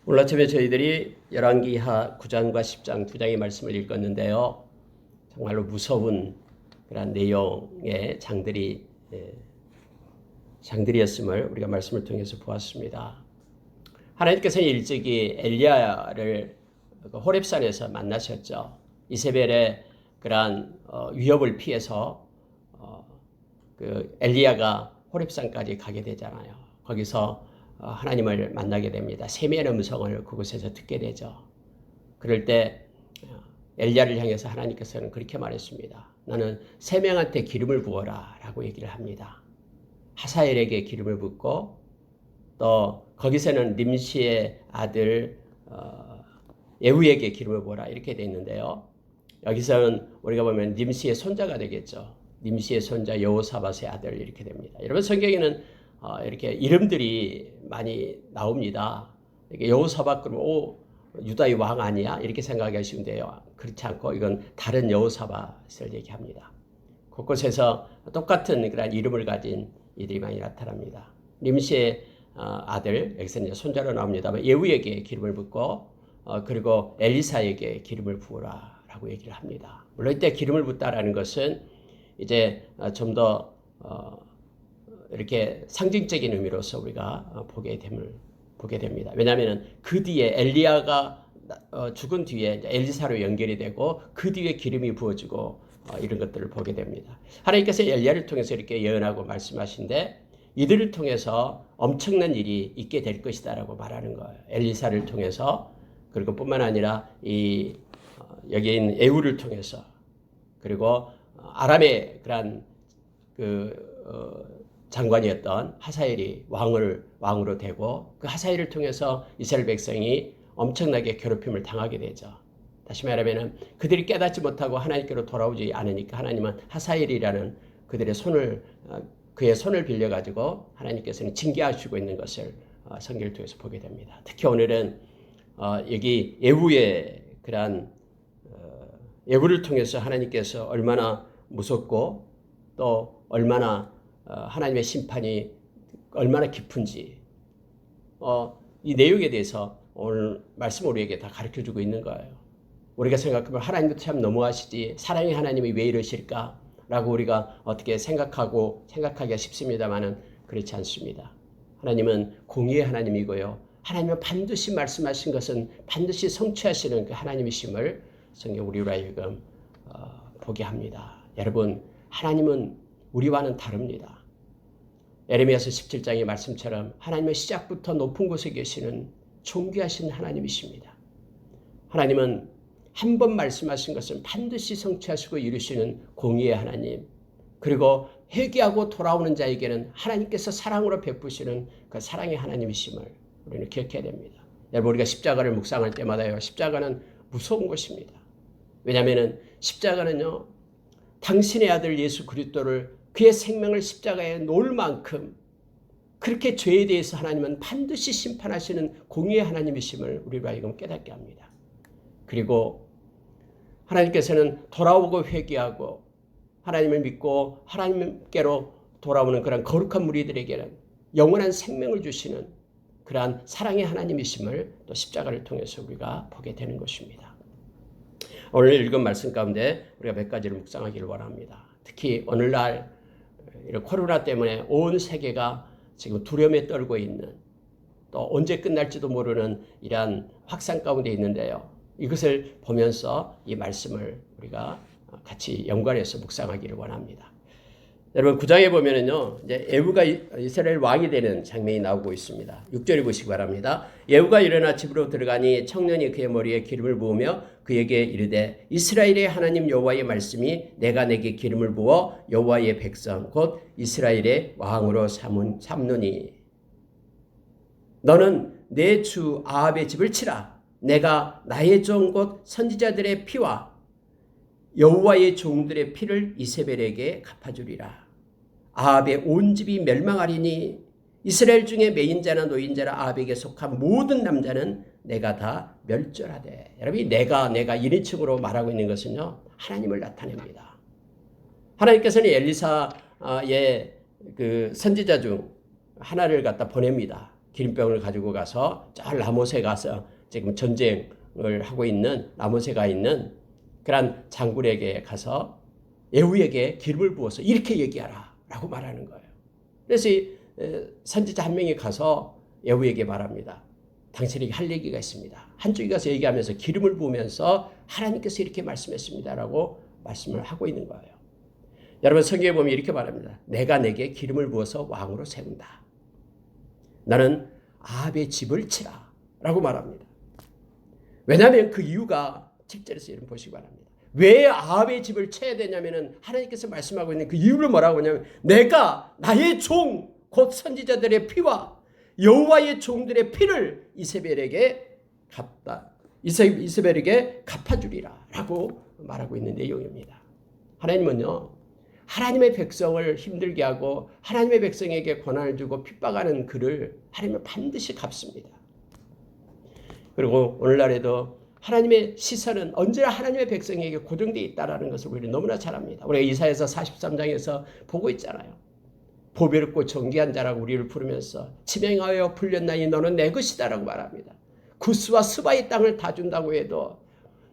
오늘 아침에 저희들이 열왕기하 9장과 10장 두 장의 말씀을 읽었는데요. 정말로 무서운 그런 내용의 장들이었음을 우리가 말씀을 통해서 보았습니다. 하나님께서는 일찍이 엘리야를 호렙산에서 만나셨죠. 이세벨의 그러한 위협을 피해서 그 엘리야가 호렙산까지 가게 되잖아요. 거기서 하나님을 만나게 됩니다. 세미한 음성을 그곳에서 듣게 되죠. 그럴 때 엘리야를 향해서 하나님께서는 그렇게 말했습니다. 너는 세 명한테 기름을 부어라 라고 얘기를 합니다. 하사엘에게 기름을 붓고 또 거기서는 nim시의 아들 예후에게 기름을 부어라 이렇게 되어 있는데요. 여기서는 우리가 보면 nim시의 손자가 되겠죠. nim시의 손자 여호사밧의 아들 이렇게 됩니다. 여러분 성경에는 이렇게 이름들이 많이 나옵니다. 여호사밧 그러면 유다의 왕 아니야? 이렇게 생각하시면 돼요. 그렇지 않고 이건 다른 여호사밧을 얘기합니다. 곳곳에서 똑같은 그런 이름을 가진 이들이 많이 나타납니다. nim시의 아들, 여기서는 이제 손자로 나옵니다. 예후에게 기름을 붓고 그리고 엘리사에게 기름을 부으라 라고 얘기를 합니다. 물론 이때 기름을 붓다라는 것은 이제 좀 더 이렇게 상징적인 의미로서 우리가 보게 됩니다. 왜냐하면 그 뒤에 엘리야가 죽은 뒤에 엘리사로 연결이 되고 그 뒤에 기름이 부어지고 이런 것들을 보게 됩니다. 하나님께서 엘리야를 통해서 이렇게 예언하고 말씀하신데 이들을 통해서 엄청난 일이 있게 될 것이다라고 말하는 거예요. 엘리사를 통해서 그리고 뿐만 아니라 여기 있는 예후를 통해서 그리고 아람의 그런 장관이었던 하사엘이 왕으로 되고 그 하사엘을 통해서 이스라엘 백성이 엄청나게 괴롭힘을 당하게 되죠. 다시 말하면 그들이 깨닫지 못하고 하나님께로 돌아오지 않으니까 하나님은 하사엘이라는 그의 손을 빌려가지고 하나님께서는 징계하시고 있는 것을 성경을 통해서 보게 됩니다. 특히 오늘은 여기 예후의 그러한 예후를 통해서 하나님께서 얼마나 무섭고 또 얼마나 하나님의 심판이 얼마나 깊은지 이 내용에 대해서 오늘 말씀 우리에게 다 가르쳐주고 있는 거예요. 우리가 생각하면 하나님도 참 너무하시지 사랑의 하나님이 왜 이러실까 라고 우리가 어떻게 생각하기가 쉽습니다만은 그렇지 않습니다. 하나님은 공의의 하나님이고요. 하나님은 반드시 말씀하신 것은 반드시 성취하시는 그 하나님이심을 성경 우리로 하여금 보게 합니다. 여러분 하나님은 우리와는 다릅니다. 에레미야서 17장의 말씀처럼 하나님은 시작부터 높은 곳에 계시는 존귀하신 하나님이십니다. 하나님은 한 번 말씀하신 것은 반드시 성취하시고 이루시는 공의의 하나님, 그리고 회개하고 돌아오는 자에게는 하나님께서 사랑으로 베푸시는 그 사랑의 하나님이심을 우리는 기억해야 됩니다. 여러분 우리가 십자가를 묵상할 때마다요, 십자가는 무서운 것입니다. 왜냐하면 십자가는요, 당신의 아들 예수 그리스도를 그의 생명을 십자가에 놓을 만큼 그렇게 죄에 대해서 하나님은 반드시 심판하시는 공의의 하나님이심을 우리로 하여금 깨닫게 합니다. 그리고 하나님께서는 돌아오고 회개하고 하나님을 믿고 하나님께로 돌아오는 그런 거룩한 무리들에게는 영원한 생명을 주시는 그러한 사랑의 하나님이심을 또 십자가를 통해서 우리가 보게 되는 것입니다. 오늘 읽은 말씀 가운데 우리가 몇 가지를 묵상하기를 원합니다. 특히 오늘날 이런 코로나 때문에 온 세계가 지금 두려움에 떨고 있는 또 언제 끝날지도 모르는 이러한 확산 가운데 있는데요. 이것을 보면서 이 말씀을 우리가 같이 연관해서 묵상하기를 원합니다. 여러분 9장에 보면은요, 이제 예후가 이스라엘 왕이 되는 장면이 나오고 있습니다. 6절을 보시기 바랍니다. 예후가 일어나 집으로 들어가니 청년이 그의 머리에 기름을 부으며 그에게 이르되 이스라엘의 하나님 여호와의 말씀이 내가 내게 기름을 부어 여호와의 백성 곧 이스라엘의 왕으로 삼느니 너는 내 주 아합의 집을 치라. 내가 나의 종 곧 선지자들의 피와 여호와의 종들의 피를 이세벨에게 갚아주리라. 아합의 온 집이 멸망하리니 이스라엘 중에 매인자나 노인자나 아합에게 속한 모든 남자는 내가 다 멸절하되. 여러분이 내가 일인칭으로 말하고 있는 것은요, 하나님을 나타냅니다. 하나님께서는 엘리사의 그 선지자 중 하나를 갖다 보냅니다. 기름병을 가지고 가서 저 라못에 가서 지금 전쟁을 하고 있는 라못에 가 있는 그런 장군에게 가서 예후에게 기름을 부어서 이렇게 얘기하라 라고 말하는 거예요. 그래서 이 선지자 한 명이 가서 예후에게 말합니다. 당신에게 할 얘기가 있습니다. 한쪽에 가서 얘기하면서 기름을 부으면서 하나님께서 이렇게 말씀했습니다라고 말씀을 하고 있는 거예요. 여러분 성경에 보면 이렇게 말합니다. 내가 내게 기름을 부어서 왕으로 세운다. 나는 아합의 집을 치라 라고 말합니다. 왜냐하면 그 이유가 7절에서 여러분 보시기 바랍니다. 왜 아합의 집을 쳐야 되냐면 하나님께서 말씀하고 있는 그 이유를 뭐라고 하냐면 내가 나의 종 곧 선지자들의 피와 여호와의 종들의 피를 이세벨에게 갚다. 이세벨에게 갚아주리라 라고 말하고 있는 내용입니다. 하나님은요. 하나님의 백성을 힘들게 하고 하나님의 백성에게 권한을 주고 핍박하는 그를 하나님은 반드시 갚습니다. 그리고 오늘날에도 하나님의 시선은 언제나 하나님의 백성에게 고정되어 있다는 것을 우리는 너무나 잘 압니다. 우리가 이사야서 43장에서 보고 있잖아요. 보배롭고 정귀한 자라고 우리를 부르면서 지명하여 불렸나니 너는 내 것이다라고 말합니다. 구스와 스바의 땅을 다 준다고 해도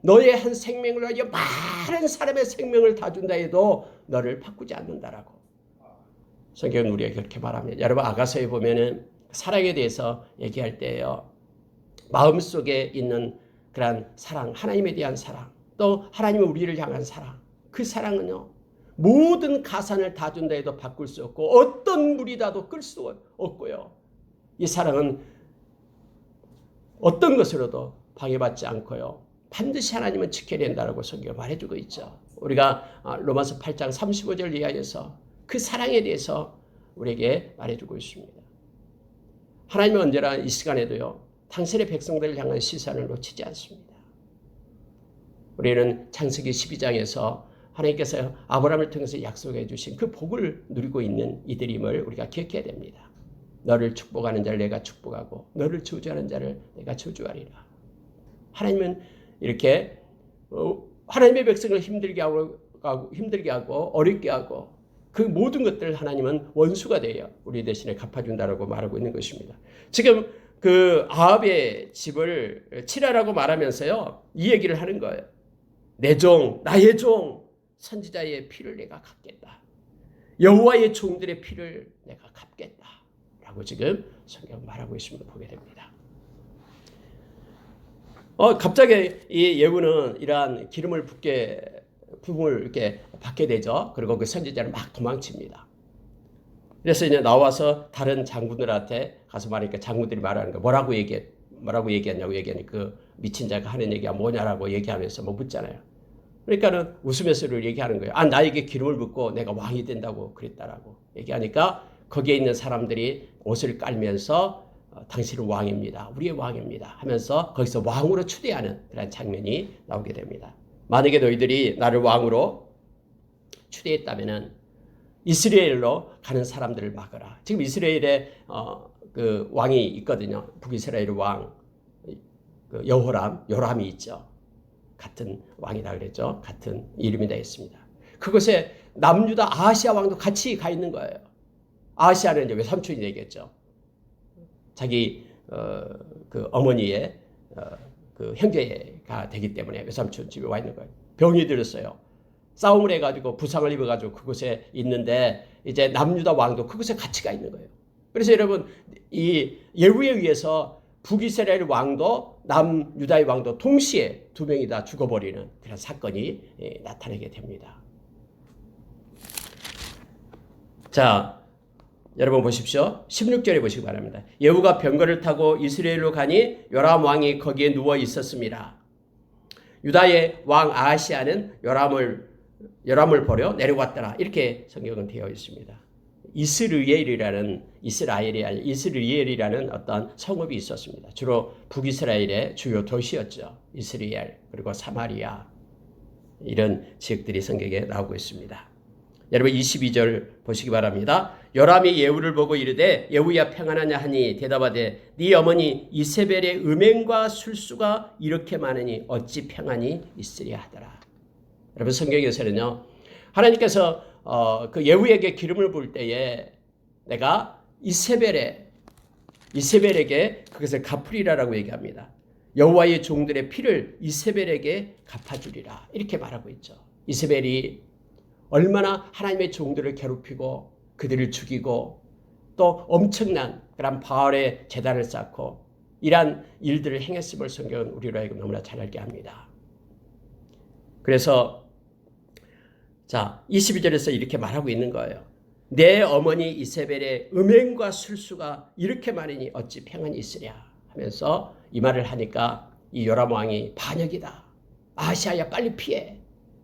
너의 한 생명을 위하여 많은 사람의 생명을 다 준다 해도 너를 바꾸지 않는다라고 성경은 우리에게 그렇게 말합니다. 여러분 아가서에 보면은 사랑에 대해서 얘기할 때요. 마음속에 있는 그런 사랑, 하나님에 대한 사랑, 또 하나님은 우리를 향한 사랑, 그 사랑은요. 모든 가산을 다 준다 해도 바꿀 수 없고 어떤 물이 다도 끌 수 없고요. 이 사랑은 어떤 것으로도 방해받지 않고요. 반드시 하나님은 지켜낸다라고 성경이 말해주고 있죠. 우리가 로마서 8장 35절 이하에서 그 사랑에 대해서 우리에게 말해주고 있습니다. 하나님은 언제나 이 시간에도요. 당신의 백성들을 향한 시선을 놓치지 않습니다. 우리는 창세기 12장에서 하나님께서 아브라함을 통해서 약속해 주신 그 복을 누리고 있는 이들임을 우리가 기억해야 됩니다. 너를 축복하는 자를 내가 축복하고 너를 저주하는 자를 내가 저주하리라. 하나님은 이렇게 하나님의 백성을 힘들게 하고 어렵게 하고 그 모든 것들을 하나님은 원수가 되어 우리 대신에 갚아준다라고 말하고 있는 것입니다. 지금 그 아합의 집을 치라라고 말하면서요. 이 얘기를 하는 거예요. 내 종, 나의 종 선지자의 피를 내가 갚겠다. 여호와의 종들의 피를 내가 갚겠다. 라고 지금 성경 말하고 있음을 보게 됩니다. 갑자기 이 예후는 이러한 기름을 부음을 이렇게 받게 되죠. 그리고 그 선지자는 막 도망칩니다. 그래서 이제 나와서 다른 장군들한테 가서 말하니까 장군들이 말하는 거 뭐라고 얘기했냐고 얘기하니 그 미친 자가 하는 얘기가 뭐냐라고 얘기하면서 뭐 묻잖아요. 그러니까는 웃으면서 얘기하는 거예요. 나에게 기름을 붓고 내가 왕이 된다고 그랬다라고 얘기하니까 거기에 있는 사람들이 옷을 깔면서 당신은 왕입니다. 우리의 왕입니다. 하면서 거기서 왕으로 추대하는 그런 장면이 나오게 됩니다. 만약에 너희들이 나를 왕으로 추대했다면은 이스라엘로 가는 사람들을 막아라. 지금 이스라엘에 그 왕이 있거든요. 북이스라엘 왕 그 요람이 있죠. 같은 왕이라 그랬죠. 같은 이름이 되겠습니다. 그곳에 남유다 아하시아 왕도 같이 가 있는 거예요. 아하시아는 이제 외삼촌이 되겠죠. 자기 그 어머니의 그 형제가 되기 때문에 외삼촌 집에 와 있는 거예요. 병이 들었어요. 싸움을 해가지고 부상을 입어가지고 그곳에 있는데 이제 남유다 왕도 그곳에 같이 가 있는 거예요. 그래서 여러분 이 예후에 의해서 북이스라엘 왕도 남유다의 왕도 동시에 두 명이 다 죽어버리는 그런 사건이 나타나게 됩니다. 자, 여러분 보십시오. 16절에 보시기 바랍니다. 예후가 병거를 타고 이스라엘로 가니 요람 왕이 거기에 누워 있었습니다. 유다의 왕 아하시아는 요람을 버려 내려왔더라. 이렇게 성경은 되어 있습니다. 이스라엘이라는 어떤 성읍이 있었습니다. 주로 북이스라엘의 주요 도시였죠. 이스라엘 그리고 사마리아 이런 지역들이 성경에 나오고 있습니다. 여러분 22절 보시기 바랍니다. 요람이 예후를 보고 이르되 예후야 평안하냐 하니 대답하되 네 어머니 이세벨의 음행과 술수가 이렇게 많으니 어찌 평안이 있으랴 하더라. 여러분 성경에서는요. 하나님께서 그 예후에게 기름을 부을 때에 내가 이세벨의 이세벨에게 그것을 갚으리라라고 얘기합니다. 여호와의 종들의 피를 이세벨에게 갚아주리라 이렇게 말하고 있죠. 이세벨이 얼마나 하나님의 종들을 괴롭히고 그들을 죽이고 또 엄청난 그런 바알의 제단을 쌓고 이러한 일들을 행했음을 성경은 우리로 하여금 너무나 잘 알게 합니다. 그래서 자 22절에서 이렇게 말하고 있는 거예요. 내 어머니 이세벨의 음행과 술수가 이렇게 많으니 어찌 평안이 있으랴 하면서 이 말을 하니까 이 요람 왕이 반역이다. 아하시아야 빨리 피해.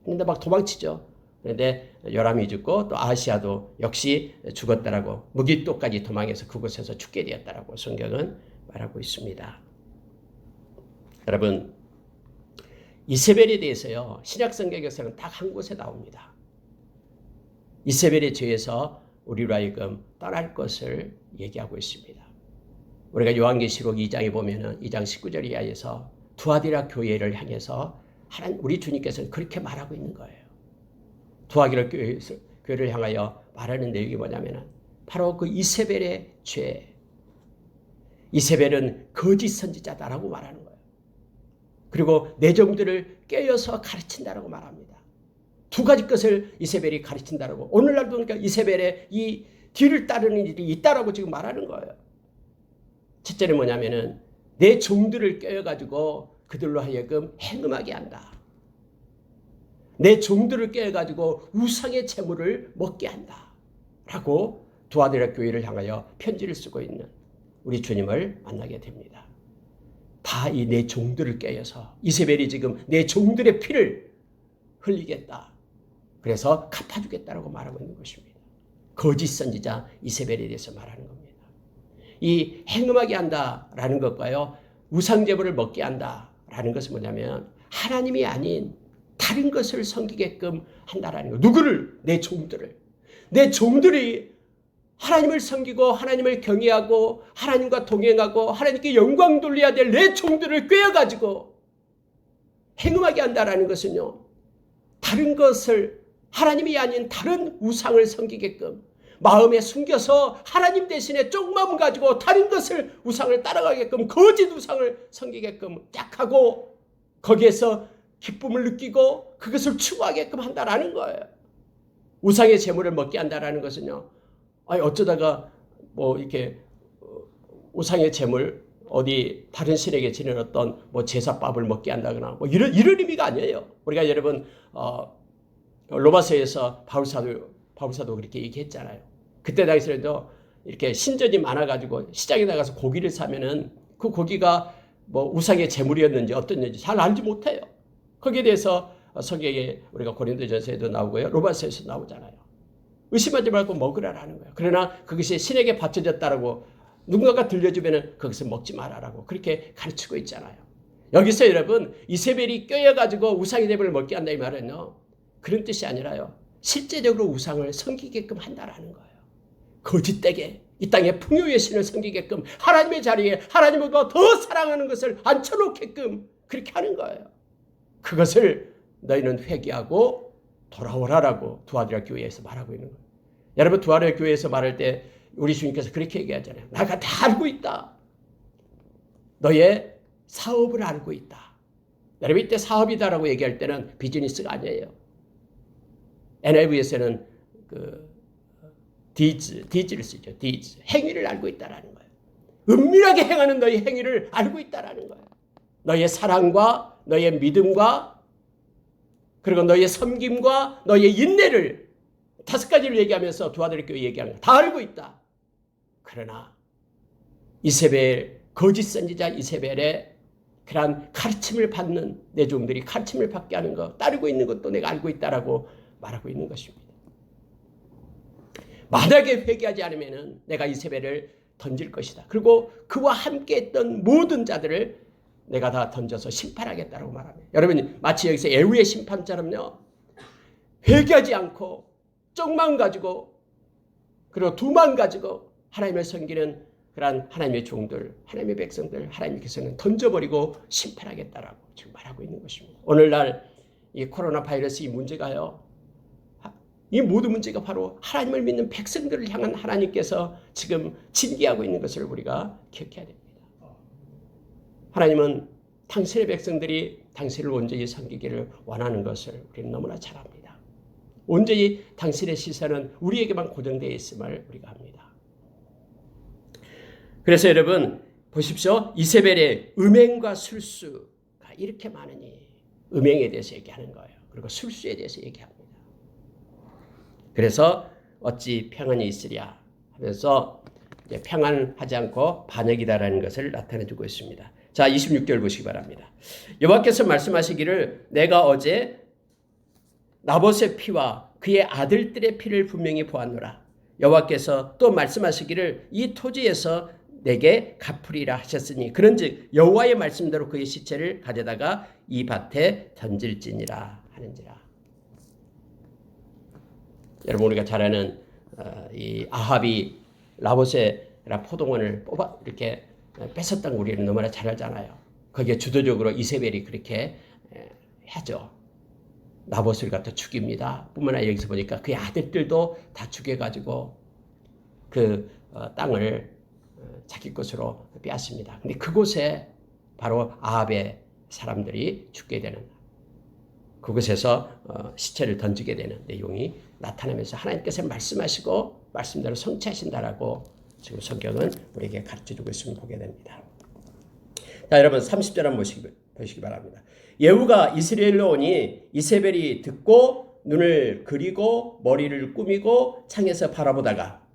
근데 막 도망치죠. 그런데 요람이 죽고 또 아하시아도 역시 죽었다라고 무기또까지 도망해서 그곳에서 죽게 되었다라고 성경은 말하고 있습니다. 여러분 이세벨에 대해서요. 신약 성경에서는 딱 한 곳에 나옵니다. 이세벨의 죄에서 우리로 하여금 떠날 것을 얘기하고 있습니다. 우리가 요한계시록 2장에 보면은 2장 19절 이하에서 두아디라 교회를 향해서 우리 주님께서는 그렇게 말하고 있는 거예요. 두아디라 교회를 향하여 말하는 내용이 뭐냐면은 바로 그 이세벨의 죄. 이세벨은 거짓 선지자다라고 말하는 거예요. 그리고 내 종들을 깨어서 가르친다라고 말합니다. 두 가지 것을 이세벨이 가르친다라고. 오늘날도 그러니까 이세벨의 이 뒤를 따르는 일이 있다라고 지금 말하는 거예요. 첫째는 뭐냐면은 내 종들을 깨어가지고 그들로 하여금 행음하게 한다. 내 종들을 깨어가지고 우상의 재물을 먹게 한다. 라고 두아디라 교회를 향하여 편지를 쓰고 있는 우리 주님을 만나게 됩니다. 다 이 내 종들을 깨어서 이세벨이 지금 내 종들의 피를 흘리겠다. 그래서 갚아주겠다라고 말하고 있는 것입니다. 거짓 선지자 이세벨에 대해서 말하는 겁니다. 이 행음하게 한다라는 것과요. 우상제물을 먹게 한다라는 것은 뭐냐면 하나님이 아닌 다른 것을 섬기게끔 한다라는 거. 누구를? 내 종들을. 내 종들이 하나님을 섬기고 하나님을 경외하고 하나님과 동행하고 하나님께 영광 돌려야 될 내 종들을 꿰어가지고 행음하게 한다라는 것은요. 다른 것을 하나님이 아닌 다른 우상을 섬기게끔 마음에 숨겨서 하나님 대신에 쪽마음 가지고 다른 것을 우상을 따라가게끔 거짓 우상을 섬기게끔 딱 하고 거기에서 기쁨을 느끼고 그것을 추구하게끔 한다라는 거예요. 우상의 재물을 먹게 한다라는 것은요. 아니 어쩌다가 뭐 이렇게 우상의 재물 어디 다른 신에게 지는 어떤 뭐 제사밥을 먹게 한다거나 뭐 이런 의미가 아니에요. 우리가 여러분 로마서에서 바울사도 그렇게 얘기했잖아요. 그때 당시에도 이렇게 신전이 많아가지고 시장에 나가서 고기를 사면은 그 고기가 뭐 우상의 제물이었는지 어떻는지 잘 알지 못해요. 거기에 대해서 성경에 우리가 고린도전서에도 나오고요. 로마서에서 나오잖아요. 의심하지 말고 먹으라라는 거예요. 그러나 그것이 신에게 바쳐졌다라고 누군가가 들려주면은 그것을 먹지 말아라고 그렇게 가르치고 있잖아요. 여기서 여러분 이세벨이 껴여가지고 우상의 재물을 먹게 한다 이 말은요. 그런 뜻이 아니라요. 실제적으로 우상을 섬기게끔 한다라는 거예요. 거짓되게 이 땅에 풍요의 신을 섬기게끔 하나님의 자리에 하나님보다 더 사랑하는 것을 앉혀놓게끔 그렇게 하는 거예요. 그것을 너희는 회개하고 돌아오라라고 두아디라 교회에서 말하고 있는 거예요. 여러분 두아디라 교회에서 말할 때 우리 주님께서 그렇게 얘기하잖아요. 내가 다 알고 있다. 너의 사업을 알고 있다. 여러분 이때 사업이다라고 얘기할 때는 비즈니스가 아니에요. NIV에서는 그 디즈를 쓰죠. 디즈. 행위를 알고 있다라는 거예요. 은밀하게 행하는 너의 행위를 알고 있다라는 거예요. 너의 사랑과 너의 믿음과 그리고 너의 섬김과 너의 인내를 5가지를 얘기하면서 두아디라 교회 얘기하는 거 다 알고 있다. 그러나 이세벨 거짓 선지자 이세벨의 그러한 가르침을 받는 내 종들이 가르침을 받게 하는 것 따르고 있는 것도 내가 알고 있다라고 말하고 있는 것입니다. 만약에 회개하지 않으면 내가 이세벨을 던질 것이다. 그리고 그와 함께 했던 모든 자들을 내가 다 던져서 심판하겠다라고 말합니다. 여러분 마치 여기서 애후의 심판처럼요. 회개하지 않고 쪽만 가지고 그리고 두만 가지고 하나님을 섬기는 그러한 하나님의 종들, 하나님의 백성들 하나님께서는 던져버리고 심판하겠다라고 지금 말하고 있는 것입니다. 오늘날 이 코로나 바이러스 이 문제가요. 이 모든 문제가 바로 하나님을 믿는 백성들을 향한 하나님께서 지금 징계하고 있는 것을 우리가 기억해야 됩니다. 하나님은 당신의 백성들이 당신을 온전히 섬기기를 원하는 것을 우리는 너무나 잘 압니다. 온전히 당신의 시선은 우리에게만 고정되어 있음을 우리가 압니다. 그래서 여러분 보십시오. 이세벨의 음행과 술수가 이렇게 많으니 음행에 대해서 얘기하는 거예요. 그리고 술수에 대해서 얘기합니다. 그래서 어찌 평안이 있으랴 하면서 평안하지 않고 반역이다라는 것을 나타내주고 있습니다. 자, 26절 보시기 바랍니다. 여호와께서 말씀하시기를 내가 어제 나봇의 피와 그의 아들들의 피를 분명히 보았노라. 여호와께서 또 말씀하시기를 이 토지에서 내게 갚으리라 하셨으니 그런즉 여호와의 말씀대로 그의 시체를 가져다가 이 밭에 던질지니라 하는지라. 여러분 우리가 잘 아는 이 아합이 나봇의 포도원을 뽑아 이렇게 뺏었던 거 우리는 너무나 잘 알잖아요. 거기에 주도적으로 이세벨이 그렇게 하죠. 나봇을 갖다 죽입니다. 뿐만 아니라 여기서 보니까 그의 아들들도 다 죽여가지고 그 땅을 자기 것으로 빼앗습니다. 근데 그곳에 바로 아합의 사람들이 죽게 되는, 그곳에서 시체를 던지게 되는 내용이 나타나면서 하나님께서 말씀하시고 말씀대로 성취하신다라고 지금 성경은 우리에게 가르쳐주고 있음을 보게 됩니다. 자, 여러분 30절 한번 보시기 바랍니다. 예후가 이스라엘로 오니 이세벨이 듣고 눈을 그리고 머리를 꾸미고 창에서 바라보다가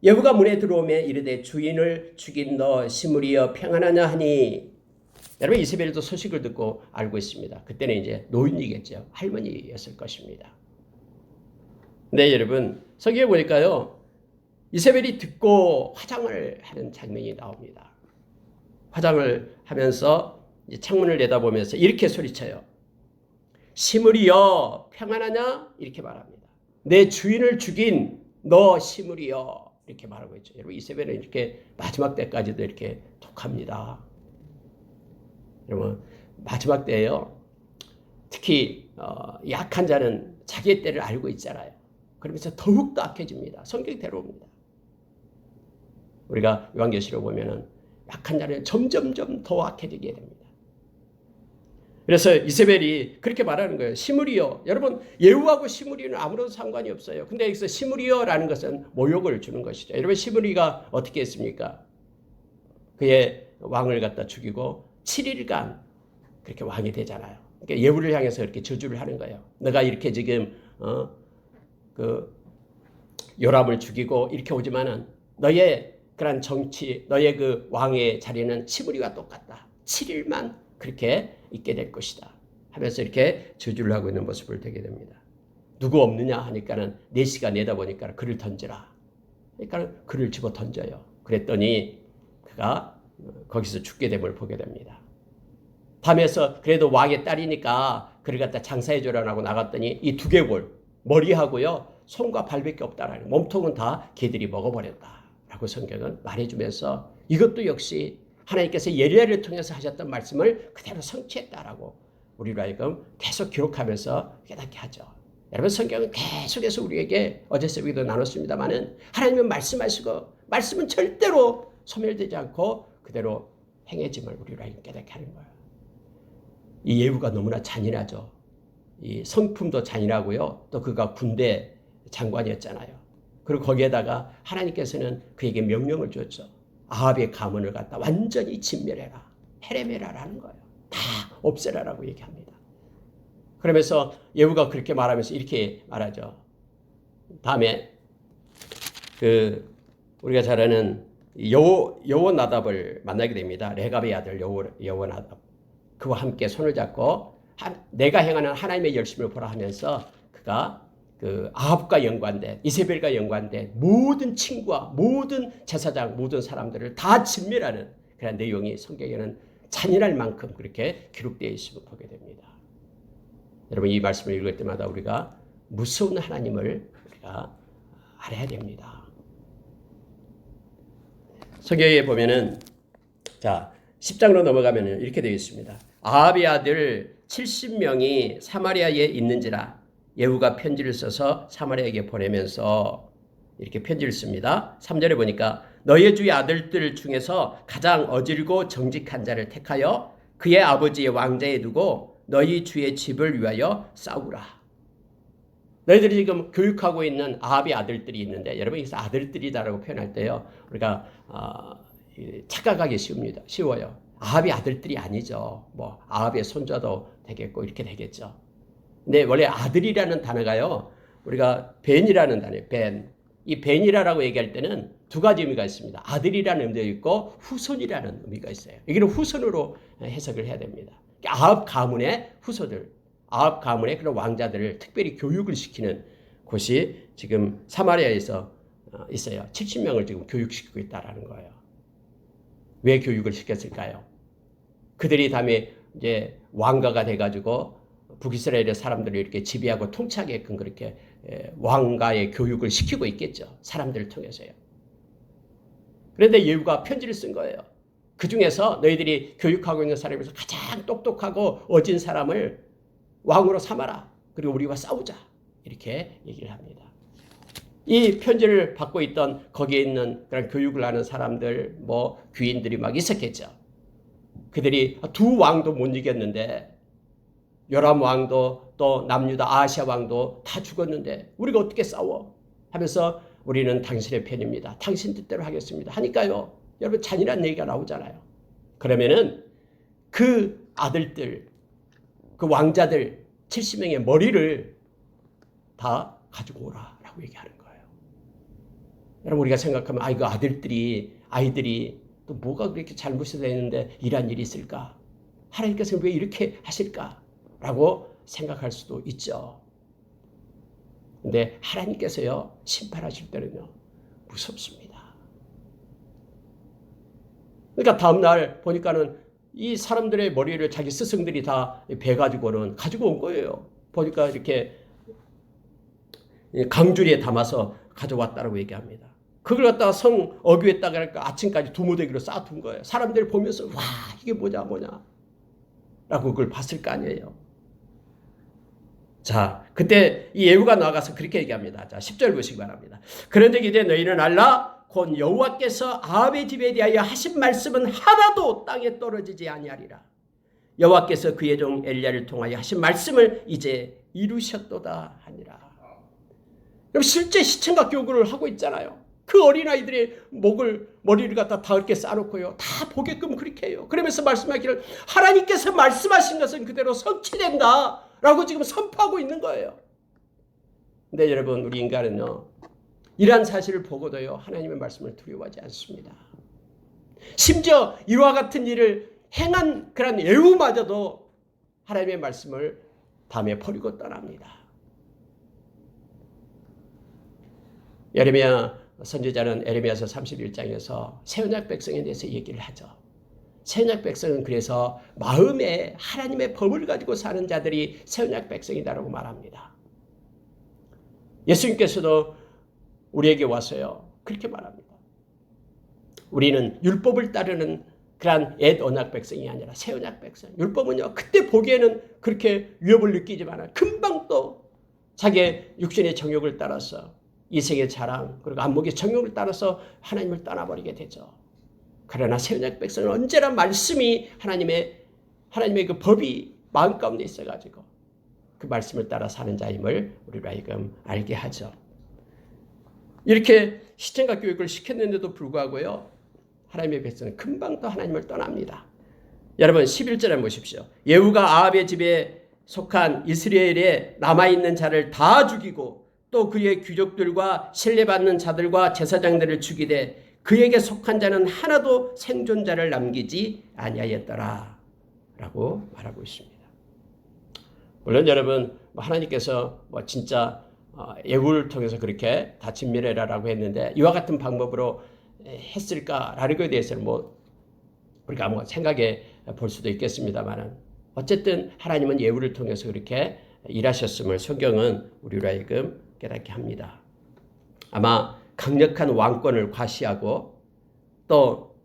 예후가 문에 들어오매 이르되 주인을 죽인 너 시므리여 평안하냐 하니. 여러분 이세벨도 소식을 듣고 알고 있습니다. 그때는 이제 노인이겠죠. 할머니였을 것입니다. 근데 여러분 성경에 보니까요, 이세벨이 듣고 화장을 하는 장면이 나옵니다. 화장을 하면서 이제 창문을 내다보면서 이렇게 소리쳐요. 시므리여 평안하냐? 이렇게 말합니다. 내 주인을 죽인 너 시므리여. 이렇게 말하고 있죠. 여러분 이세벨은 이렇게 마지막 때까지도 이렇게 독합니다. 여러분 마지막 때예요. 특히 약한 자는 자기의 때를 알고 있잖아요. 그러면서 더욱더 악해집니다. 성경대로입니다. 우리가 요한계시록 보면은 약한 자는 점점점 더 악해지게 됩니다. 그래서 이세벨이 그렇게 말하는 거예요. 시므리여. 여러분 예후하고 시므리는 아무런 상관이 없어요. 근데 여기서 시므리여라는 것은 모욕을 주는 것이죠. 여러분 시므리가 어떻게 했습니까? 그의 왕을 갖다 죽이고 7일간 그렇게 왕이 되잖아요. 그러니까 예후를 향해서 이렇게 저주를 하는 거예요. 너가 이렇게 지금 그 요람을 죽이고 이렇게 오지만은 너의 그런 정치, 너의 그 왕의 자리는 시므리와 똑같다. 7일만 그렇게 있게 될 것이다 하면서 이렇게 저주를 하고 있는 모습을 보게 됩니다. 누구 없느냐 하니까는 4시가 내다보니까 그를 던져라. 그러니까 그를 집어 던져요. 그랬더니 그가 거기서 죽게 됨을 보게 됩니다. 밤에서 그래도 왕의 딸이니까 그를 갖다 장사해 주라고 나갔더니 이 두개골 머리하고요 손과 발밖에 없다라는, 몸통은 다 개들이 먹어버렸다라고 성경은 말해주면서 이것도 역시 하나님께서 예리야를 통해서 하셨던 말씀을 그대로 성취했다라고 우리로 하여금 계속 기록하면서 깨닫게 하죠. 여러분 성경은 계속해서 우리에게 어제 새벽에도 나눴습니다마는 하나님은 말씀하시고 말씀은 절대로 소멸되지 않고 그대로 행해짐을 우리로 하여금 깨닫게 하는 거예요. 이 예후가 너무나 잔인하죠. 이 성품도 잔인하고요. 또 그가 군대 장관이었잖아요. 그리고 거기에다가 하나님께서는 그에게 명령을 줬죠. 아합의 가문을 갖다 완전히 진멸해라. 헤레메라라는 거예요. 다 없애라라고 얘기합니다. 그러면서 예후가 그렇게 말하면서 이렇게 말하죠. 다음에 우리가 잘 아는 여호나답을 만나게 됩니다. 레갑의 아들 여호나답. 그와 함께 손을 잡고 내가 행하는 하나님의 열심을 보라 하면서 그가 그 아합과 연관된 이세벨과 연관된 모든 친구와 모든 제사장 모든 사람들을 다 진멸하는 그런 내용이 성경에는 잔인할 만큼 그렇게 기록되어 있음을 보게 됩니다. 여러분 이 말씀을 읽을 때마다 우리가 무서운 하나님을 우리가 알아야 됩니다. 성경에 보면은 자 10장으로 넘어가면은 이렇게 되어 있습니다. 아합의 아들 70명이 사마리아에 있는지라 예후가 편지를 써서 사마리아에게 보내면서 이렇게 편지를 씁니다. 3절에 보니까 너희 주의 아들들 중에서 가장 어질고 정직한 자를 택하여 그의 아버지의 왕자에 두고 너희 주의 집을 위하여 싸우라. 너희들이 지금 교육하고 있는 아합의 아들들이 있는데, 여러분 여기서 아들들이다라고 표현할 때요, 우리가 착각하기 쉬워요. 아합의 아들들이 아니죠. 뭐 아합의 손자도 되겠고 이렇게 되겠죠. 근데 원래 아들이라는 단어가요, 우리가 벤이라는 단어예요. 벤. 이 벤이라고 얘기할 때는 두 가지 의미가 있습니다. 아들이라는 의미도 있고 후손이라는 의미가 있어요. 여기는 후손으로 해석을 해야 됩니다. 아합 가문의 후손들, 아합 가문의 그런 왕자들을 특별히 교육을 시키는 곳이 지금 사마리아에서 있어요. 70명을 지금 교육시키고 있다라는 거예요. 왜 교육을 시켰을까요? 그들이 다음에 이제 왕가가 돼가지고 북이스라엘의 사람들을 이렇게 지배하고 통치하게끔 그렇게 왕가의 교육을 시키고 있겠죠. 사람들을 통해서요. 그런데 예후가 편지를 쓴 거예요. 그 중에서 너희들이 교육하고 있는 사람에서 가장 똑똑하고 어진 사람을 왕으로 삼아라. 그리고 우리와 싸우자. 이렇게 얘기를 합니다. 이 편지를 받고 있던 거기에 있는 그런 교육을 하는 사람들, 뭐 귀인들이 막 있었겠죠. 그들이 두 왕도 못 이겼는데, 요람 왕도 또 남유다 아시아 왕도 다 죽었는데 우리가 어떻게 싸워? 하면서 우리는 당신의 편입니다. 당신 뜻대로 하겠습니다. 하니까요. 여러분 잔인한 얘기가 나오잖아요. 그러면은 그 아들들, 그 왕자들 70명의 머리를 다 가지고 오라라고 얘기하는 거예요. 여러분 우리가 생각하면 이거 아이들이 또 뭐가 그렇게 잘못이 되는데 이런 일이 있을까? 하나님께서는 왜 이렇게 하실까? 라고 생각할 수도 있죠. 근데 하나님께서요, 심판하실 때는요, 무섭습니다. 그러니까 다음날 보니까는 이 사람들의 머리를 자기 스승들이 다 베가지고는 가지고 온 거예요. 보니까 이렇게 강주리에 담아서 가져왔다라고 얘기합니다. 그걸 갖다가 성 어귀에다가 아침까지 두무대기로 쌓아둔 거예요. 사람들이 보면서 와 이게 뭐냐 라고 그걸 봤을 거 아니에요. 자, 그때 이 예후가 나가서 그렇게 얘기합니다. 자, 10절 보시기 바랍니다. 그런데 이제 너희는 알라 곧 여호와께서 아합의 집에 대하여 하신 말씀은 하나도 땅에 떨어지지 아니하리라. 여호와께서 그의 종 엘리야를 통하여 하신 말씀을 이제 이루셨도다 하니라. 그럼 실제 시청각 교구를 하고 있잖아요. 그 어린아이들의 머리를 갖다 다 이렇게 쌓아놓고요. 다 보게끔 그렇게 해요. 그러면서 말씀하기를 하나님께서 말씀하신 것은 그대로 성취된다 라고 지금 선포하고 있는 거예요. 근데 여러분 우리 인간은요, 이러한 사실을 보고도요 하나님의 말씀을 두려워하지 않습니다. 심지어 이와 같은 일을 행한 그런 예후마저도 하나님의 말씀을 담에 버리고 떠납니다. 예레미야 선지자는 에레미야서 31장에서 새언약 백성에 대해서 얘기를 하죠. 새언약 백성은 그래서 마음에 하나님의 법을 가지고 사는 자들이 새언약 백성이다라고 말합니다. 예수님께서도 우리에게 와서요 그렇게 말합니다. 우리는 율법을 따르는 그러한 옛 언약 백성이 아니라 새 언약 백성. 율법은요 그때 보기에는 그렇게 위협을 느끼지만 금방 또 자기의 육신의 정욕을 따라서 이생의 자랑 그리고 안목의 정욕을 따라서 하나님을 떠나버리게 되죠. 그러나 새 언약 백성은 언제나 말씀이 하나님의 그 법이 마음 가운데 있어가지고 그 말씀을 따라 사는 자임을 우리로 하여금 알게 하죠. 이렇게 시청각 교육을 시켰는데도 불구하고요 하나님의 백성은 금방 또 하나님을 떠납니다. 여러분 11절에 보십시오. 예후가 아합의 집에 속한 이스라엘에 남아있는 자를 다 죽이고 또 그의 귀족들과 신뢰받는 자들과 제사장들을 죽이되 그에게 속한 자는 하나도 생존자를 남기지 아니하였더라 라고 말하고 있습니다. 물론 여러분 하나님께서 진짜 예후를 통해서 그렇게 다 진멸해라라고 했는데 이와 같은 방법으로 했을까라는 것에 대해서는 우리가 생각해 볼 수도 있겠습니다만 어쨌든 하나님은 예후를 통해서 그렇게 일하셨음을 성경은 우리로 하여금 깨닫게 합니다. 아마 강력한 왕권을 과시하고 또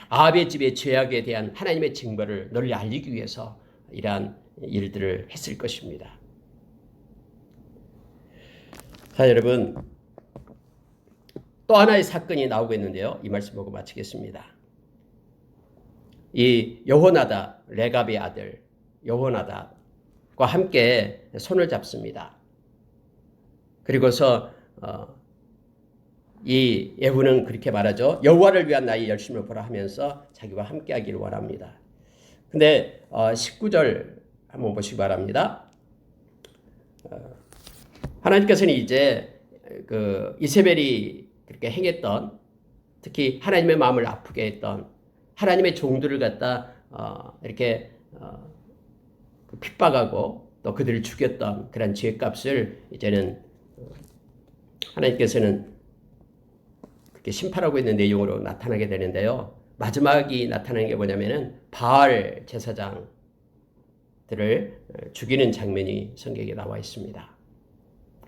아합의 집의 죄악에 대한 하나님의 징벌을 널리 알리기 위해서 이러한 일들을 했을 것입니다. 자, 여러분, 또 하나의 사건이 나오고 있는데요. 이 말씀 보고 마치겠습니다. 이 여호나답, 레갑의 아들 여호나답과 함께 손을 잡습니다. 그리고서 이 예후는 그렇게 말하죠. 여호와를 위한 나의 열심을 보라 하면서 자기와 함께하기를 원합니다. 근데 19절 한번 보시기 바랍니다. 하나님께서는 이제 그 이세벨이 그렇게 행했던, 특히 하나님의 마음을 아프게 했던 하나님의 종들을 갖다 이렇게 핍박하고 또 그들을 죽였던 그런 죄값을 이제는 하나님께서는 그렇게 심판하고 있는 내용으로 나타나게 되는데요. 마지막이 나타나는 게 뭐냐면은 바알 제사장들을 죽이는 장면이 성경에 나와 있습니다.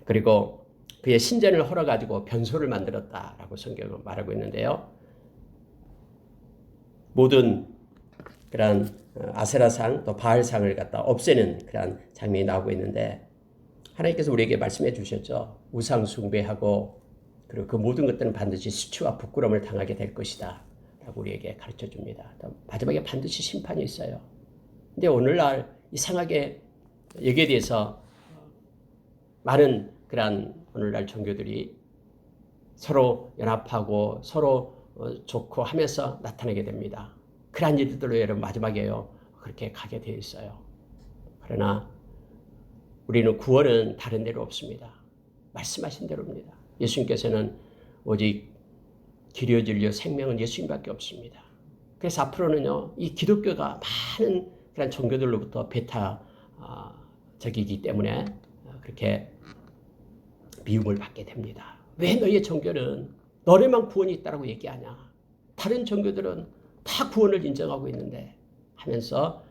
그리고 그의 신전을 헐어가지고 변소를 만들었다라고 성경은 말하고 있는데요. 모든 그런 아세라상 또 바알상을 갖다 없애는 그런 장면이 나오고 있는데, 하나님께서 우리에게 말씀해 주셨죠. 우상 숭배하고 그리고 그 모든 것들은 반드시 수치와 부끄러움을 당하게 될 것이다 라고 우리에게 가르쳐 줍니다. 마지막에 반드시 심판이 있어요. 근데 오늘날 이상하게 여기에 대해서 많은 그런 오늘날 종교들이 서로 연합하고 서로 좋고 하면서 나타나게 됩니다. 그러한 일들로 여러분 마지막에요 그렇게 가게 되어 있어요. 그러나 우리는 구원은 다른 데로 없습니다. 말씀하신 대로입니다. 예수님께서는 오직 길이요 진리요 생명은 예수님밖에 없습니다. 그래서 앞으로는요 이 기독교가 많은 그런 종교들로부터 배타적이기 때문에 그렇게 미움을 받게 됩니다. 왜 너희의 종교는 너네만 구원이 있다고 얘기하냐? 다른 종교들은 다 구원을 인정하고 있는데 하면서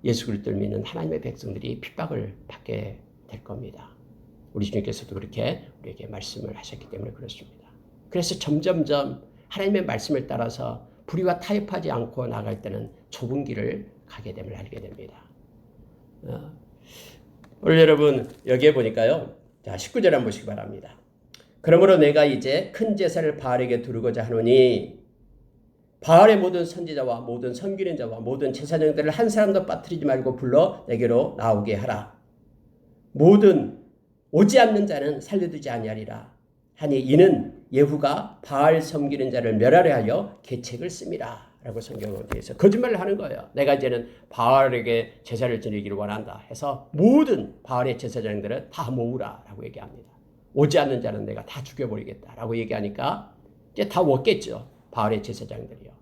예수 그리스도를 믿는 하나님의 백성들이 핍박을 받게 될 겁니다. 우리 주님께서도 그렇게 우리에게 말씀을 하셨기 때문에 그렇습니다. 그래서 점점점 하나님의 말씀을 따라서 불의와 타협하지 않고 나갈 때는 좁은 길을 가게 됨을 알게 됩니다. 오늘 여러분 여기에 보니까요. 자, 19절 한번 보시기 바랍니다. 그러므로 내가 이제 큰 제사를 바알에게 두르고자 하노니 바알의 모든 선지자와 모든 섬기는 자와 모든 제사장들을 한 사람도 빠뜨리지 말고 불러 내게로 나오게 하라. 모든 오지 않는 자는 살려두지 아니하리라 하니 이는 예후가 바알 섬기는 자를 멸하려 하여 계책을 씁니다 라고 성경에 대해서 거짓말을 하는 거예요. 내가 이제는 바알에게 제사를 지내기를 원한다 해서 모든 바알의 제사장들은 다 모으라 라고 얘기합니다. 오지 않는 자는 내가 다 죽여버리겠다 라고 얘기하니까 이제 다 왔겠죠. 바알의 제사장들이요.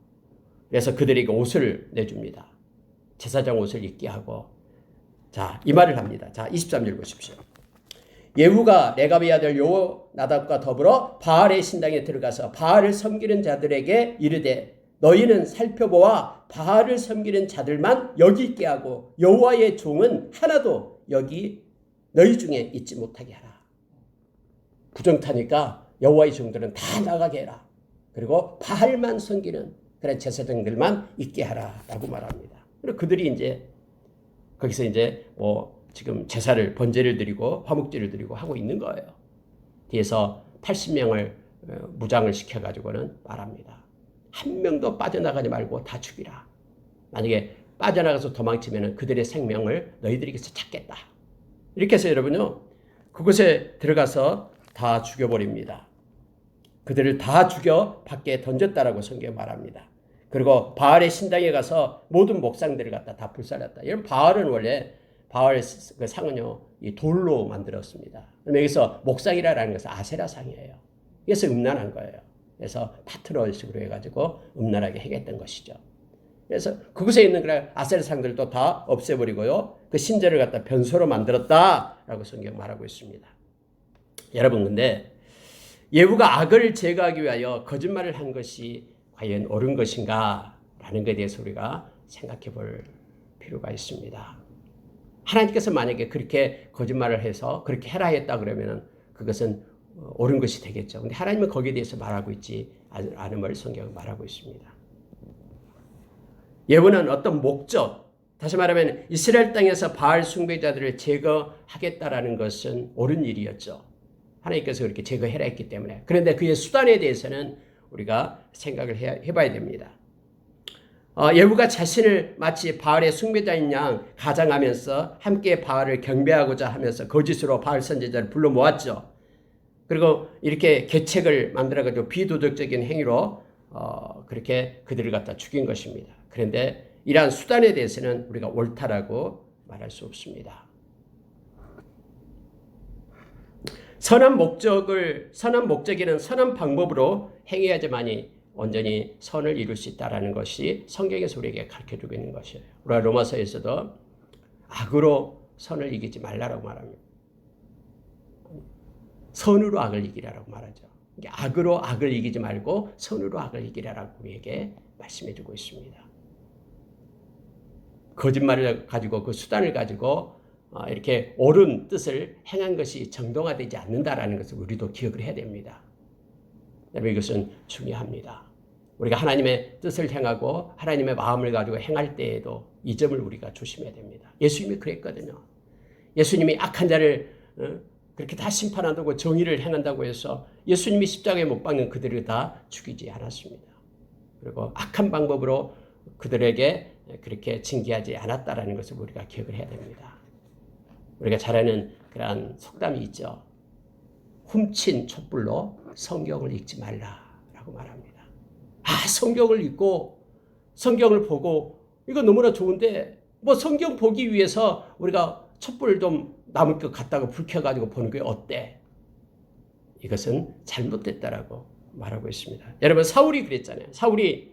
그래서 그들에게 옷을 내줍니다. 제사장 옷을 입게 하고, 자, 이 말을 합니다. 자, 23절 보십시오. 예후가 레갑의 아들 여호나답과 더불어 바알의 신당에 들어가서 바알을 섬기는 자들에게 이르되 너희는 살펴보아 바알을 섬기는 자들만 여기 있게 하고 여호와의 종은 하나도 여기 너희 중에 있지 못하게 하라. 부정타니까 여호와의 종들은 다 나가게 해라. 그리고 바알만 섬기는 그런 제사장들만 있게 하라라고 말합니다. 그리고 그들이 이제 거기서 이제 지금 제사를 번제를 드리고 화목제를 드리고 하고 있는 거예요. 뒤에서 80명을 무장을 시켜가지고는 말합니다. 한 명도 빠져나가지 말고 다 죽이라. 만약에 빠져나가서 도망치면 그들의 생명을 너희들에게서 찾겠다. 이렇게 해서 여러분요 그곳에 들어가서 다 죽여버립니다. 그들을 다 죽여 밖에 던졌다라고 성경에 말합니다. 그리고 바알의 신당에 가서 모든 목상들을 갖다 다 불살랐다. 여러분 바알은 원래 바알 그 상은요 이 돌로 만들었습니다. 여기서 목상이라는 것은 아세라 상이에요. 그래서 음란한 거예요. 그래서 파트너식으로 해가지고 음란하게 행했던 것이죠. 그래서 그곳에 있는 그런 아세라 상들도 다 없애버리고요 그 신전을 갖다 변소로 만들었다라고 성경 말하고 있습니다. 여러분 근데 예후가 악을 제거하기 위하여 거짓말을 한 것이 과연 옳은 것인가 라는 것에 대해서 우리가 생각해 볼 필요가 있습니다. 하나님께서 만약에 그렇게 거짓말을 해서 그렇게 해라 했다 그러면 그것은 옳은 것이 되겠죠. 근데 하나님은 거기에 대해서 말하고 있지 않음을 성경은 말하고 있습니다. 예후는 어떤 목적, 다시 말하면 이스라엘 땅에서 바알 숭배자들을 제거하겠다라는 것은 옳은 일이었죠. 하나님께서 그렇게 제거해라 했기 때문에. 그런데 그의 수단에 대해서는 우리가 생각을 해봐야 됩니다. 예후가 자신을 마치 바알의 숭배자인 양 가장하면서 함께 바알을 경배하고자 하면서 거짓으로 바알 선지자를 불러 모았죠. 그리고 이렇게 계책을 만들어가지고 비도덕적인 행위로 그렇게 그들을 갖다 죽인 것입니다. 그런데 이러한 수단에 대해서는 우리가 옳다라고 말할 수 없습니다. 선한 목적에는 선한 방법으로 행해야지만이 온전히 선을 이룰 수 있다는 것이 성경에서 우리에게 가르쳐주고 있는 것이에요. 우리가 로마서에서도 악으로 선을 이기지 말라라고 말합니다. 선으로 악을 이기라라고 말하죠. 악으로 악을 이기지 말고 선으로 악을 이기라라고 우리에게 말씀해주고 있습니다. 거짓말을 가지고 그 수단을 가지고 이렇게 옳은 뜻을 행한 것이 정당화되지 않는다라는 것을 우리도 기억을 해야 됩니다. 여러분 이것은 중요합니다. 우리가 하나님의 뜻을 행하고 하나님의 마음을 가지고 행할 때에도 이 점을 우리가 조심해야 됩니다. 예수님이 그랬거든요. 예수님이 악한 자를 그렇게 다 심판한다고 정의를 행한다고 해서 예수님이 십자가에 못 박는 그들을 다 죽이지 않았습니다. 그리고 악한 방법으로 그들에게 그렇게 징계하지 않았다라는 것을 우리가 기억을 해야 됩니다. 우리가 잘 아는 그러한 속담이 있죠. 훔친 촛불로 성경을 읽지 말라라고 말합니다. 성경을 읽고 성경을 보고 이거 너무나 좋은데 뭐 성경 보기 위해서 우리가 촛불 좀 나무 것 갖다가 불 켜가지고 보는 게 어때? 이것은 잘못됐다라고 말하고 있습니다. 여러분 사울이 그랬잖아요. 사울이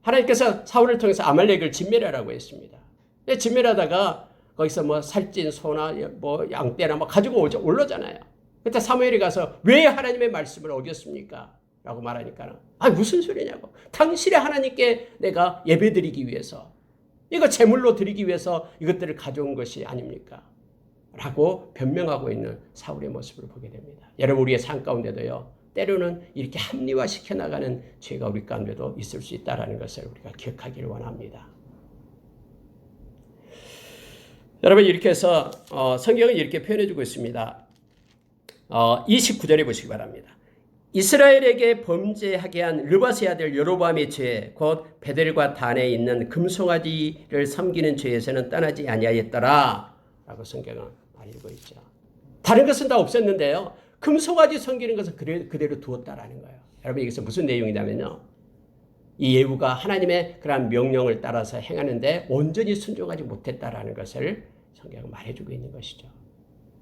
하나님께서 사울을 통해서 아말렉을 진멸하라고 했습니다. 진멸하다가 거기서 뭐 살찐 소나 뭐 양떼나 뭐 가지고 올라잖아요. 그때 사무엘이 가서 왜 하나님의 말씀을 어겼습니까? 라고 말하니까 무슨 소리냐고. 당신의 하나님께 내가 예배드리기 위해서 이거 제물로 드리기 위해서 이것들을 가져온 것이 아닙니까? 라고 변명하고 있는 사울의 모습을 보게 됩니다. 여러분 우리의 삶 가운데도요. 때로는 이렇게 합리화시켜 나가는 죄가 우리 가운데도 있을 수 있다는 것을 우리가 기억하기를 원합니다. 여러분 이렇게 해서 성경은 이렇게 표현해주고 있습니다. 29절에 보시기 바랍니다. 이스라엘에게 범죄하게 한 르밧의 아들 여로보암의 죄 곧 베델과 단에 있는 금송아지를 섬기는 죄에서는 떠나지 아니하였더라 라고 성경은 말하고 있죠. 다른 것은 다 없었는데요. 금송아지 섬기는 것은 그대로 두었다라는 거예요. 여러분 이것은 무슨 내용이냐면요. 이 예후가 하나님의 그러한 명령을 따라서 행하는데 온전히 순종하지 못했다라는 것을 성경은 말해주고 있는 것이죠.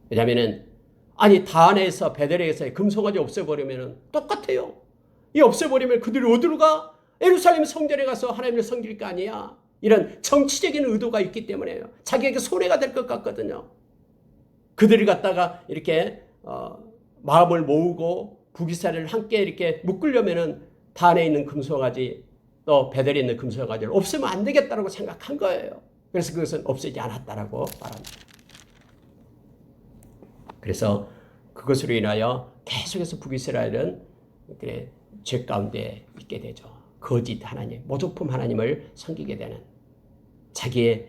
왜냐하면은 단에서 베델에서 금송아지 없애버리면 똑같아요. 이 없애버리면 그들이 어디로 가? 예루살렘 성전에 가서 하나님을 섬길 거 아니야. 이런 정치적인 의도가 있기 때문에요. 자기에게 손해가 될 것 같거든요. 그들을 갖다가 이렇게 마음을 모으고 북이스라엘을 함께 이렇게 묶으려면은 단에 있는 금송아지 또 베델에 있는 금송아지를 없애면 안 되겠다라고 생각한 거예요. 그래서 그것은 없애지 않았다라고 말합니다. 그래서 그것으로 인하여 계속해서 북이스라엘은 죄 가운데 있게 되죠. 거짓 하나님, 모조품 하나님을 섬기게 되는 자기의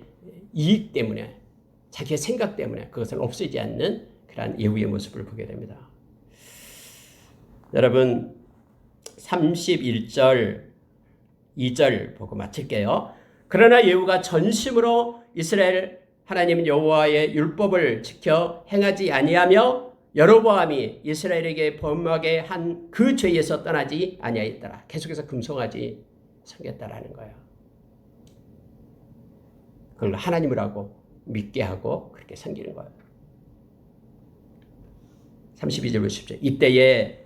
이익 때문에 자기의 생각 때문에 그것을 없애지 않는 그러한 예후의 모습을 보게 됩니다. 여러분 31절 2절 보고 마칠게요. 그러나 예후가 전심으로 이스라엘 하나님 여호와의 율법을 지켜 행하지 아니하며 여로보암이 이스라엘에게 범하게 한 그 죄에서 떠나지 아니하였더라. 계속해서 금송아지 섬겼다라는 거예요. 그걸 하나님을 하고 믿게 하고 그렇게 섬기는 거예요. 32절 보십시오. 이때에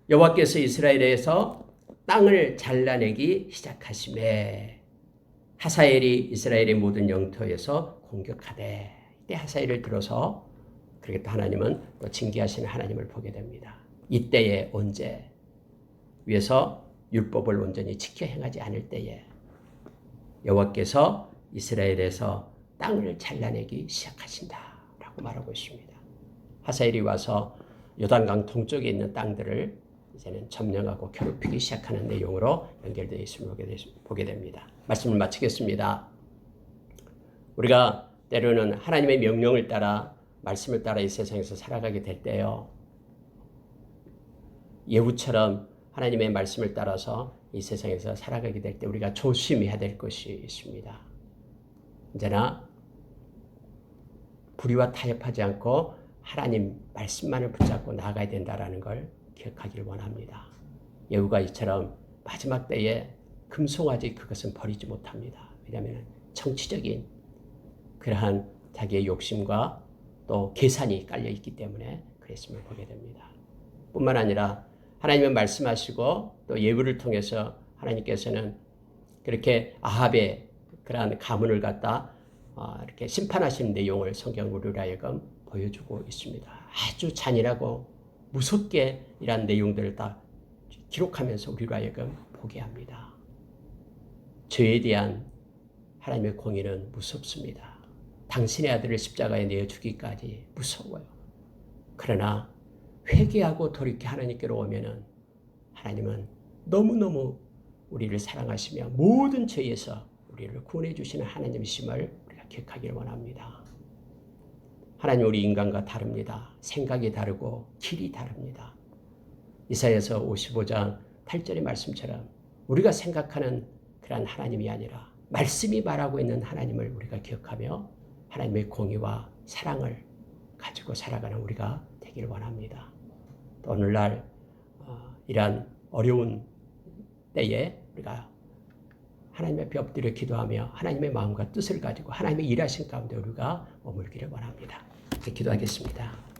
여호와께서 이스라엘에서 땅을 잘라내기 시작하시매 하사엘이 이스라엘의 모든 영토에서 공격하되 이때 하사엘을 들어서 그렇게 또 하나님은 또 징계하시는 하나님을 보게 됩니다. 이때에 언제 위에서 율법을 온전히 지켜 행하지 않을 때에 여호와께서 이스라엘에서 땅을 잘라내기 시작하신다라고 말하고 있습니다. 하사엘이 와서 요단강 동쪽에 있는 땅들을 이제는 점령하고 괴롭히기 시작하는 내용으로 연결되어 있음을 보게 됩니다. 말씀을 마치겠습니다. 우리가 때로는 하나님의 명령을 따라 말씀을 따라 이 세상에서 살아가게 될 때요. 예후처럼 하나님의 말씀을 따라서 이 세상에서 살아가게 될 때 우리가 조심해야 될 것이 있습니다. 언제나 불의와 타협하지 않고 하나님 말씀만을 붙잡고 나아가야 된다는 걸 기억하길 원합니다. 예후가 이처럼 마지막 때에 금송아지 그것은 버리지 못합니다. 왜냐하면 정치적인 그러한 자기의 욕심과 또 계산이 깔려 있기 때문에 그랬음을 보게 됩니다. 뿐만 아니라 하나님은 말씀하시고 또 예후를 통해서 하나님께서는 그렇게 아합의 그러한 가문을 갖다 이렇게 심판하시는 내용을 성경 우리로 하여금 보여주고 있습니다. 아주 잔인하고 무섭게 이러한 내용들을 다 기록하면서 우리로 하여금 보게 합니다. 죄에 대한 하나님의 공의는 무섭습니다. 당신의 아들을 십자가에 내어 주기까지 무서워요. 그러나 회개하고 돌이켜 하나님께로 오면은 하나님은 너무너무 우리를 사랑하시며 모든 죄에서 우리를 구원해 주시는 하나님이심을 우리가 기억하기를 원합니다. 하나님 우리 인간과 다릅니다. 생각이 다르고 길이 다릅니다. 이사야서 55장 8절의 말씀처럼 우리가 생각하는 그런 하나님이 아니라 말씀이 말하고 있는 하나님을 우리가 기억하며 하나님의 공의와 사랑을 가지고 살아가는 우리가 되기를 원합니다. 또 오늘날 이러한 어려운 때에 우리가 하나님 앞에 엎드려 기도하며 하나님의 마음과 뜻을 가지고 하나님의 일하신 가운데 우리가 머물기를 원합니다. 기도하겠습니다.